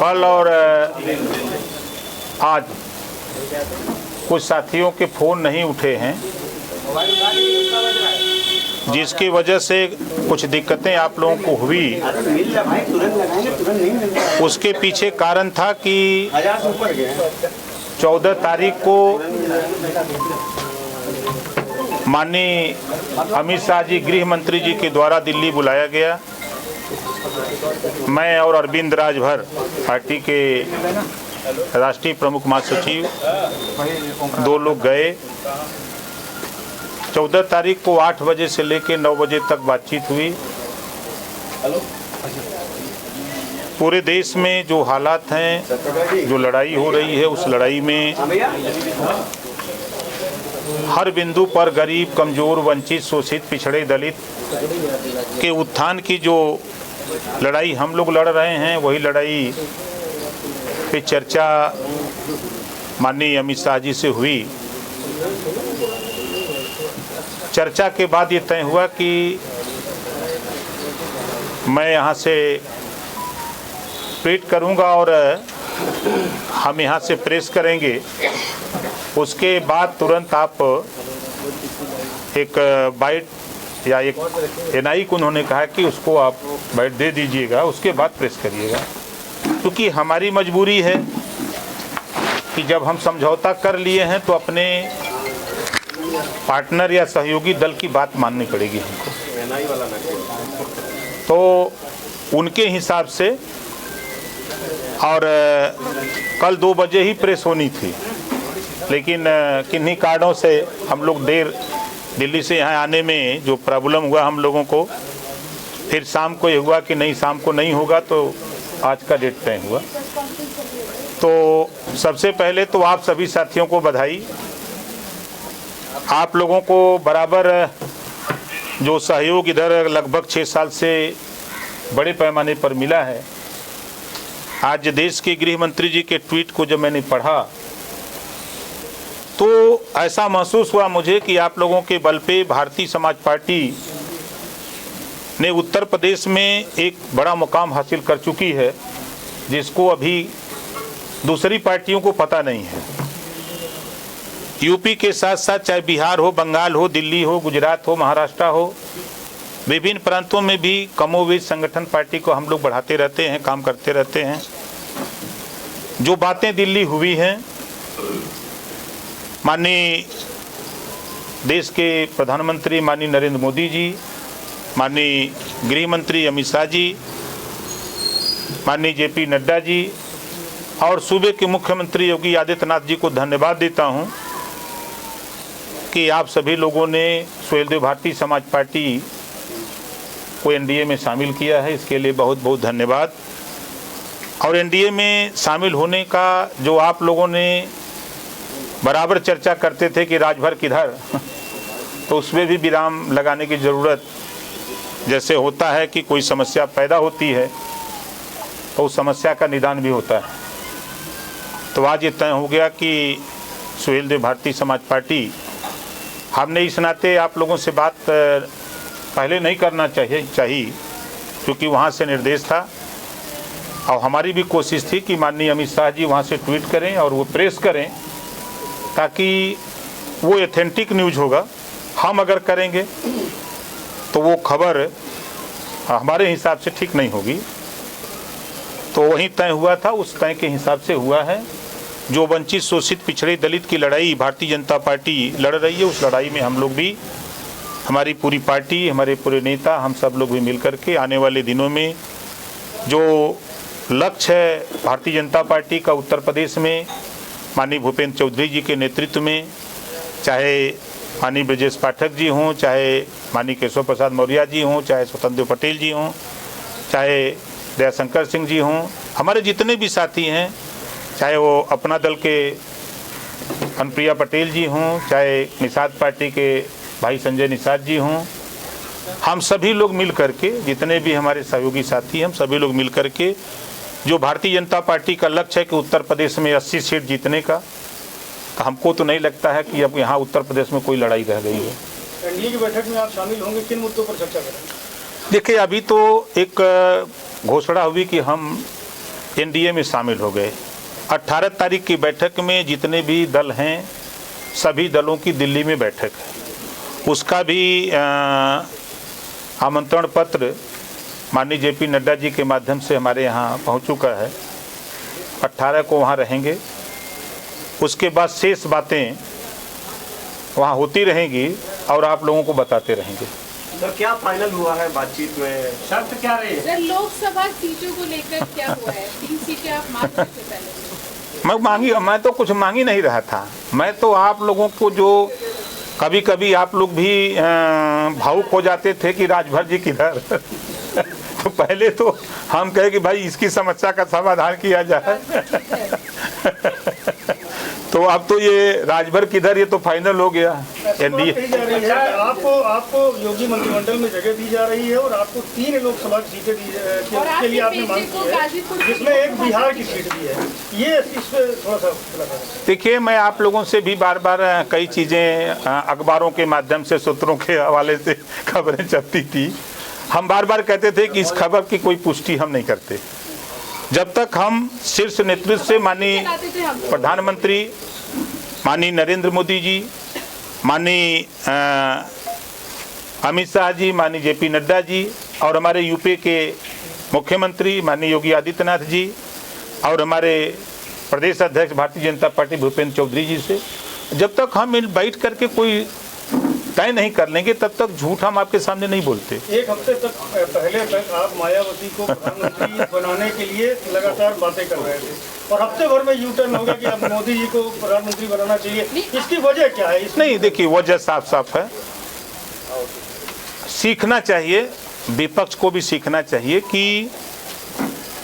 कल और आज कुछ साथियों के फ़ोन नहीं उठे हैं, जिसकी वजह से कुछ दिक्कतें आप लोगों को हुई। उसके पीछे कारण था कि 14 तारीख को माननीय अमित शाह जी, गृह मंत्री जी के द्वारा दिल्ली बुलाया गया। मैं और अरविंद राजभर, पार्टी के राष्ट्रीय प्रमुख महासचिव, 2 लोग गए। 14 तारीख को 8 बजे से लेकर 9 बजे तक बातचीत हुई। पूरे देश में जो हालात हैं, जो लड़ाई हो रही है, उस लड़ाई में हर बिंदु पर गरीब, कमज़ोर, वंचित, शोषित, पिछड़े, दलित के उत्थान की जो लड़ाई हम लोग लड़ रहे हैं, वही लड़ाई पे चर्चा माननीय अमित शाह जी से हुई। चर्चा के बाद ये तय हुआ कि मैं यहाँ से ट्वीट करूँगा और हम यहाँ से प्रेस करेंगे। उसके बाद तुरंत आप एक बाइट या एक एनआई को उन्होंने कहा कि उसको आप बाइट दे दीजिएगा, उसके बाद प्रेस करिएगा। क्योंकि हमारी मजबूरी है कि जब हम समझौता कर लिए हैं तो अपने पार्टनर या सहयोगी दल की बात माननी पड़ेगी हमको। तो उनके हिसाब से और कल 2 बजे ही प्रेस होनी थी, लेकिन किन्हीं कारणों से हम लोग देर दिल्ली से यहाँ आने में जो प्रॉब्लम हुआ हम लोगों को, फिर शाम को ये हुआ कि नहीं, शाम को नहीं होगा, तो आज का डेट तय हुआ। तो सबसे पहले तो आप सभी साथियों को बधाई। आप लोगों को बराबर जो सहयोग इधर लगभग 6 साल से बड़े पैमाने पर मिला है। आज देश के गृह मंत्री जी के ट्वीट को जब मैंने पढ़ा तो ऐसा महसूस हुआ मुझे कि आप लोगों के बल पे भारतीय समाज पार्टी ने उत्तर प्रदेश में एक बड़ा मुकाम हासिल कर चुकी है, जिसको अभी दूसरी पार्टियों को पता नहीं है। यूपी के साथ साथ चाहे बिहार हो, बंगाल हो, दिल्ली हो, गुजरात हो, महाराष्ट्र हो, विभिन्न प्रांतों में भी कमोवेश संगठन पार्टी को हम लोग बढ़ाते रहते हैं, काम करते रहते हैं। जो बातें दिल्ली हुई हैं, माननीय देश के प्रधानमंत्री माननीय नरेंद्र मोदी जी, माननीय गृह मंत्री अमित शाह जी, माननीय JP नड्डा जी और सूबे के मुख्यमंत्री योगी आदित्यनाथ जी को धन्यवाद देता हूं कि आप सभी लोगों ने सुहेलदेव भारतीय समाज पार्टी को NDA में शामिल किया है। इसके लिए बहुत बहुत धन्यवाद। और NDA में शामिल होने का जो आप लोगों ने बराबर चर्चा करते थे कि राजभर किधर, तो उसमें भी विराम लगाने की ज़रूरत। जैसे होता है कि कोई समस्या पैदा होती है तो उस समस्या का निदान भी होता है। तो आज ये तय हो गया कि सुहेलदेव भारतीय समाज पार्टी, हमने इस नाते आप लोगों से बात पहले नहीं करना चाहिए क्योंकि वहाँ से निर्देश था और हमारी भी कोशिश थी कि माननीय अमित शाह जी वहाँ से ट्वीट करें और वो प्रेस करें, ताकि वो एथेंटिक न्यूज़ होगा। हम अगर करेंगे तो वो खबर हमारे हिसाब से ठीक नहीं होगी। तो वही तय हुआ था, उस तय के हिसाब से हुआ है। जो वंचित, शोषित, पिछड़े, दलित की लड़ाई भारतीय जनता पार्टी लड़ रही है, उस लड़ाई में हम लोग भी, हमारी पूरी पार्टी, हमारे पूरे नेता, हम सब लोग भी मिलकर के आने वाले दिनों में जो लक्ष्य है भारतीय जनता पार्टी का उत्तर प्रदेश में माननीय भूपेंद्र चौधरी जी के नेतृत्व में, चाहे माननीय ब्रजेश पाठक जी हों, चाहे माननीय केशव प्रसाद मौर्य जी हों, चाहे स्वतंत्र पटेल जी हों, चाहे दयाशंकर सिंह जी हों, हमारे जितने भी साथी हैं, चाहे वो अपना दल के अनुप्रिया पटेल जी हों, चाहे निषाद पार्टी के भाई संजय निषाद जी हों, हम सभी लोग मिल करके, जितने भी हमारे सहयोगी साथी हैं, हम सभी लोग मिल करके जो भारतीय जनता पार्टी का लक्ष्य है कि उत्तर प्रदेश में 80 सीट जीतने का, हमको तो नहीं लगता है कि अब यहाँ उत्तर प्रदेश में कोई लड़ाई रह गई है। एनडीए की बैठक में आप शामिल होंगे, किन मुद्दों पर चर्चा करेंगे? देखिए, अभी तो एक घोषणा हुई कि हम एनडीए में शामिल हो गए। 18 तारीख की बैठक में जितने भी दल हैं सभी दलों की दिल्ली में बैठक है। उसका भी आमंत्रण पत्र माननीय जेपी नड्डा जी के माध्यम से हमारे यहाँ पहुँच चुका है। 18 को वहाँ रहेंगे। उसके बाद शेष बातें वहाँ होती रहेंगी और आप लोगों को बताते रहेंगे। सर क्या फाइनल हुआ है बातचीत में, शर्त क्या रही है? सर लोकसभा सीटों को लेकर क्या हुआ है? 3 सीटें आप मांग रहे थे पहले। मैं तो कुछ मांग ही नहीं रहा था। मैं तो आप लोगों को जो कभी कभी आप लोग भी भावुक हो जाते थे कि राजभर जी किधर तो पहले तो हम कहे कि भाई इसकी समस्या का समाधान किया जाए तो अब तो ये राजभर किधर ये तो फाइनल हो गया। एनडीए आपको योगी मंत्रिमंडल में जगह दी जा रही है और आपको 3 लोकसभा की सीटें के लिए आपने मांग की है, जिसमें एक बिहार की सीट भी है। ये इस पे थोड़ा सा देखिए, मैं आप लोगों से भी बार बार कई चीज़ें अखबारों के माध्यम से सूत्रों के हवाले से खबरें चलती थी। हम बार बार कहते थे कि इस खबर की कोई पुष्टि हम नहीं करते जब तक हम शीर्ष नेतृत्व से माननीय प्रधानमंत्री माननीय नरेंद्र मोदी जी, माननीय अमित शाह जी, माननीय जेपी नड्डा जी और हमारे यूपी के मुख्यमंत्री माननीय योगी आदित्यनाथ जी और हमारे प्रदेश अध्यक्ष भारतीय जनता पार्टी भूपेंद्र चौधरी जी से जब तक हम बैठ करके कोई तय नहीं कर लेंगे तब तक झूठ हम आपके सामने नहीं बोलते। एक हफ्ते तक पहले तक आप मायावती को प्रधानमंत्री बनाने के लिए लगातार बातें कर रहे थे और हफ्ते भर में यू टर्न होगा कि अब मोदी जी को प्रधानमंत्री बनाना चाहिए। इसकी वजह क्या है? नहीं, देखिए वजह साफ साफ है। सीखना चाहिए, विपक्ष को भी सीखना चाहिए कि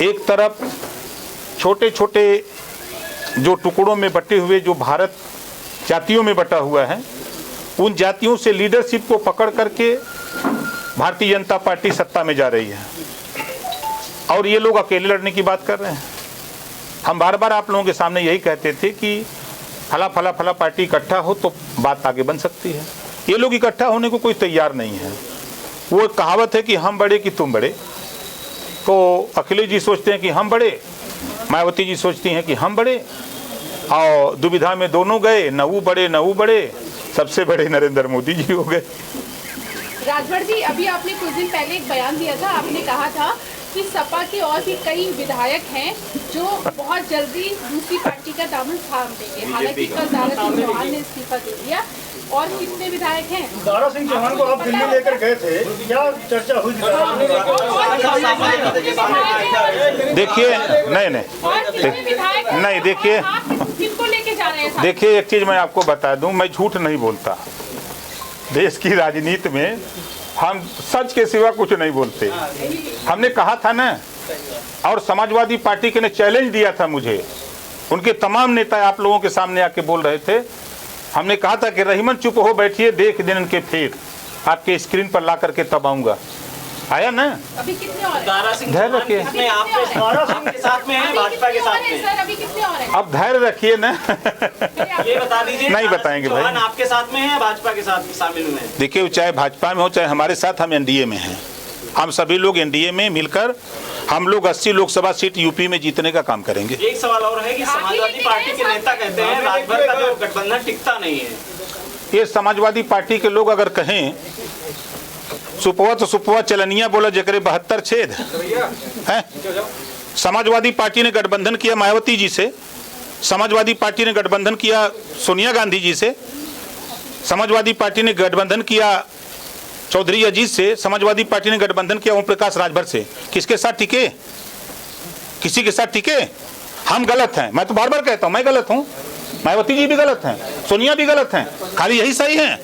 एक तरफ छोटे छोटे जो टुकड़ों में बटे हुए जो भारत जातियों में बटा हुआ है उन जातियों से लीडरशिप को पकड़ करके भारतीय जनता पार्टी सत्ता में जा रही है और ये लोग अकेले लड़ने की बात कर रहे हैं। हम बार बार आप लोगों के सामने यही कहते थे कि फला फला फला पार्टी इकट्ठा हो तो बात आगे बन सकती है। ये लोग इकट्ठा होने को कोई तैयार नहीं है। वो कहावत है कि हम बड़े कि तुम बड़े, तो अखिलेश जी सोचते हैं कि हम बड़े, मायावती जी सोचती हैं कि हम बड़े और दुविधा में दोनों गए, न वो बड़े न वो बड़े, सबसे बड़े नरेंद्र मोदी जी हो गए। राजभर जी, अभी आपने कुछ दिन पहले एक बयान दिया था, आपने कहा था कि सपा के और भी कई विधायक हैं जो बहुत जल्दी दूसरी पार्टी का दामन थाम देंगे। हालांकि कल दारा सिंह चौहान ने इस्तीफा दे दिया। और कितने विधायक हैं? दारा सिंह चौहान को आप दिल्ली लेकर गए थे, क्या चर्चा हुई? देखिए नहीं देखिए किनको लेके जा रहे हैं? देखिए एक चीज मैं आपको बता दूं, मैं झूठ नहीं बोलता। देश की राजनीति में हम सच के सिवा कुछ नहीं बोलते। हमने कहा था ना, और समाजवादी पार्टी के ने चैलेंज दिया था मुझे, उनके तमाम नेता आप लोगों के सामने आके बोल रहे थे। हमने कहा था कि रहीमन चुप हो बैठिए, देख दिन के फिर आपके स्क्रीन पर ला करके तब आऊंगा। आया ना? अभी कितने और हैं? धैर्य रखिए, इसमें आपके साथ में है, भाजपा के साथ में? सर अभी कितने और हैं? अब धैर्य रखिए ना ये बता दीजिए, नहीं बताएंगे भाई। चौहान आपके साथ में है, भाजपा के साथ शामिल हुए हैं? देखिए, चाहे भाजपा में हो चाहे हमारे साथ, हम एनडीए में हैं। हम सभी लोग एनडीए में मिलकर हम लोग 80 लोकसभा सीट यूपी में जीतने का काम करेंगे। एक सवाल और है कि समाजवादी पार्टी के नेता कहते हैं राजभर का जो गठबंधन टिकता नहीं है। ये समाजवादी पार्टी के लोग अगर कहें सुपवा तो सुपवा चलनिया बोला जकरे 72 छेद है। समाजवादी पार्टी ने गठबंधन किया मायावती जी से, समाजवादी पार्टी ने गठबंधन किया सोनिया गांधी जी से, समाजवादी पार्टी ने गठबंधन किया चौधरी अजीत से, समाजवादी पार्टी ने गठबंधन किया ओम प्रकाश राजभर से। किसके साथ टिके? किसी के साथ टिके? हम गलत हैं। मैं तो बार बार कहता हूं मैं गलत हूं, मायावती जी भी गलत हैं, सोनिया भी गलत हैं, खाली यही सही हैं।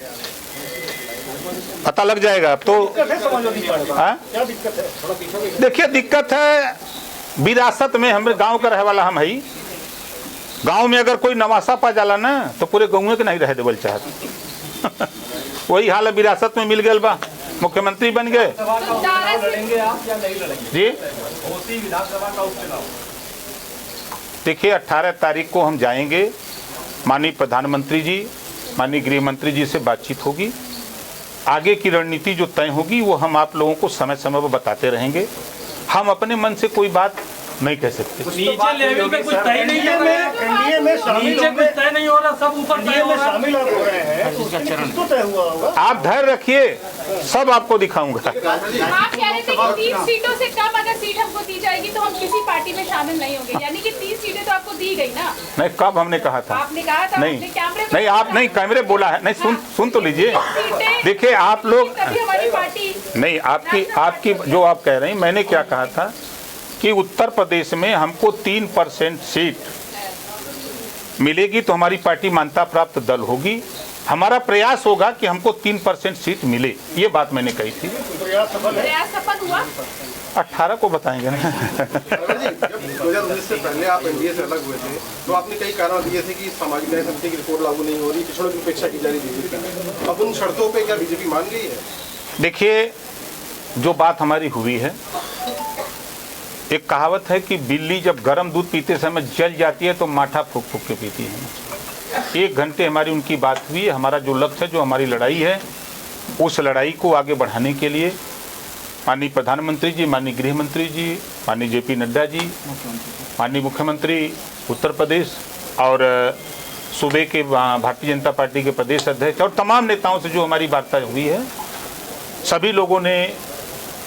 पता लग जाएगा। अब तो क्या दिक्कत है? देखिए, दिक्कत है विरासत में। हमारे गांव का रहे वाला हम है। गांव में अगर कोई नवासा पा जाला ना तो पूरे गाँव के नहीं रहे देवल चाहत वही हाल है, विरासत में मिल गए बा, मुख्यमंत्री बन गए जी। देखिए 18 तारीख को हम जाएंगे, माननीय प्रधानमंत्री जी माननीय गृह मंत्री जी से बातचीत होगी। आगे की रणनीति जो तय होगी वो हम आप लोगों को समय समय पर बताते रहेंगे। हम अपने मन से कोई बात नहीं कह सकते। नीचे लेवल पे कुछ तय नहीं कर रहे हैं, एनडीए में शामिल नीचे कुछ तय नहीं हो रहा, सब ऊपर तय एनडीए हो में रहा है। शामिल आप हो रहे हैं तो उसके लिए कुछ तो तय हुआ होगा। आप धैर्य रखिए, सब आपको दिखाऊंगा। आप कह रहे थे कि 30 सीटों से कम अगर सीट हमको दी जाएगी तो हम किसी पार्टी में शामिल नहीं होंगे, यानी कि 30 सीटें तो आपको दी गई ना। नहीं, कब हमने कहा था? आपने कहा था, नहीं, आपने कैमरे में नहीं, आप नहीं, कैमरे बोला है नहीं। सुन तो लीजिए। सीटें देखिए आप लोग, तभी हमारी पार्टी नहीं, आपकी जो आप कह रहे हैं, मैंने क्या कहा था कि उत्तर प्रदेश में हमको 3% सीट मिलेगी तो हमारी पार्टी मान्यता प्राप्त दल होगी। हमारा प्रयास होगा कि हमको 3% सीट मिले, ये बात मैंने कही थी। प्रयास सफल है। प्रयास सफल हुआ। 18 को बताएंगे ना। जब 2019 से पहले आप एनडीए से अलग हुए थे तो आपने कई कारण दिए थे कि सामाजिक न्याय समिति की रिपोर्ट लागू नहीं हो रही, पिछड़ों की उपेक्षा की जा रही बीजेपी। अब उन शर्तों पे क्या बीजेपी मान गई है? देखिए, जो बात हमारी हुई है, एक कहावत है कि बिल्ली जब गर्म दूध पीते समय जल जाती है तो माठा फूक फूक के पीती है। 1 घंटे हमारी उनकी बात हुई है। हमारा जो लक्ष्य है, जो हमारी लड़ाई है, उस लड़ाई को आगे बढ़ाने के लिए माननीय प्रधानमंत्री जी, माननीय गृह मंत्री जी, माननीय जेपी नड्डा जी, माननीय मुख्यमंत्री उत्तर प्रदेश और सूबे के भारतीय जनता पार्टी के प्रदेश अध्यक्ष और तमाम नेताओं से जो हमारी वार्ता हुई है, सभी लोगों ने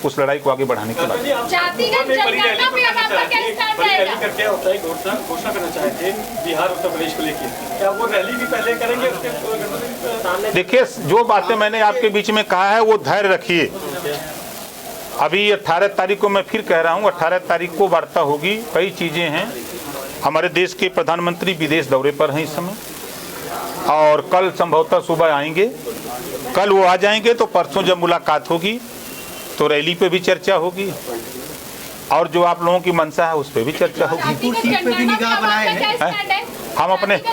उस लड़ाई को आगे बढ़ाने की बात। जातिगत जनगणना पे अब आपका क्या स्टैंड रहेगा? करके होता है घोषणा करना चाहे थे बिहार उत्तर प्रदेश को लेकर, क्या वो रैली भी पहले करेंगे उसके सामने? देखिए, जो बातें मैंने आपके बीच में कहा है वो धैर्य रखिए। अभी 18 तारीख को मैं फिर कह रहा हूँ, 18 तारीख को वार्ता होगी। कई चीज़ें हैं। हमारे देश के प्रधानमंत्री विदेश दौरे पर हैं इस समय, और कल संभवतः सुबह आएंगे। कल वो आ जाएंगे तो परसों जब मुलाकात होगी तो रैली पे भी चर्चा होगी, और जो आप लोगों की मंशा है उस पर भी चर्चा होगी। जातिगत जनगणना पे अब आपका क्या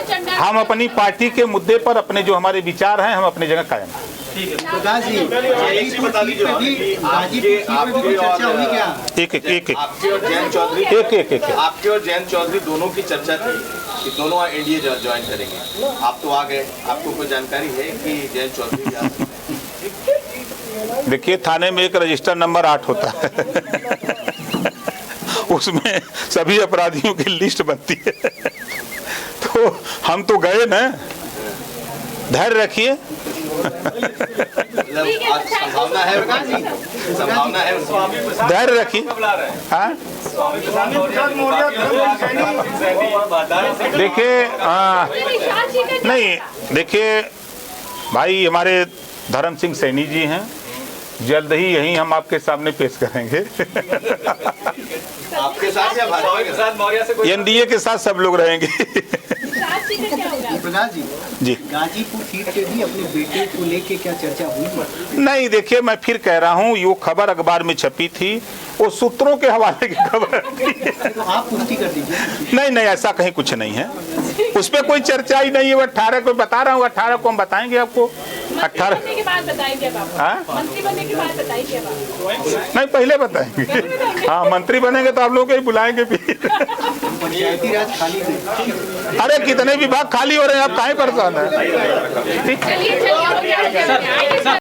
स्टैंड है? हम अपनी पार्टी के मुद्दे पर अपने जो हमारे विचार हैं, हम अपनी जगह कायम हैं। प्रकाश जी, गाजीपुर सीट पे भी कोई चर्चा हुई क्या? एक आपके और जयंत चौधरी आपके और जयंत चौधरी दोनों की चर्चा थी कि दोनों एनडीए ज्वाइन करेंगे। आप तो आ गए, आपको कोई जानकारी है कि जयंत चौधरी भी आ सकते हैं? देखिए, थाने में एक रजिस्टर नंबर 8 होता है। उसमें सभी अपराधियों की लिस्ट बनती है। तो हम तो गए ना, धैर्य रखिए। संभावना है, संभावना है, धैर्य रखिए। हाँ, देखिए, नहीं, देखिए भाई, हमारे धर्म सिंह सैनी जी हैं, जल्द ही यहीं हम आपके सामने पेश करेंगे। आपके साथ या भाजपा के साथ? मौर्य से कोई एनडीए के साथ सब लोग रहेंगे। प्रकाश जी, गाजीपुर सीट पे भी अपने बेटे को लेके क्या चर्चा हुई? नहीं, देखिए, मैं फिर कह रहा हूँ, ये खबर अखबार में छपी थी, वो सूत्रों के हवाले की खबर थी। तो आप पुष्टि कर दीजिए। नहीं, ऐसा कहीं कुछ नहीं है, उस पर कोई चर्चा ही नहीं है। वो 18 को बता रहा हूँ, 18 को हम बताएंगे आपको। 18 मंत्री बनने के बाद बताएंगे अब आप। हाँ? मंत्री बनने के बाद बताएंगे अब आप। नहीं, पहले बताएंगे। हाँ, मंत्री बनेंगे तो आप लोग ही बुलाएंगे फिर। पंचायती राज खाली नहीं। अरे कितने विभाग खाली हो रहे हैं, आप काहे परेशान है? चलिए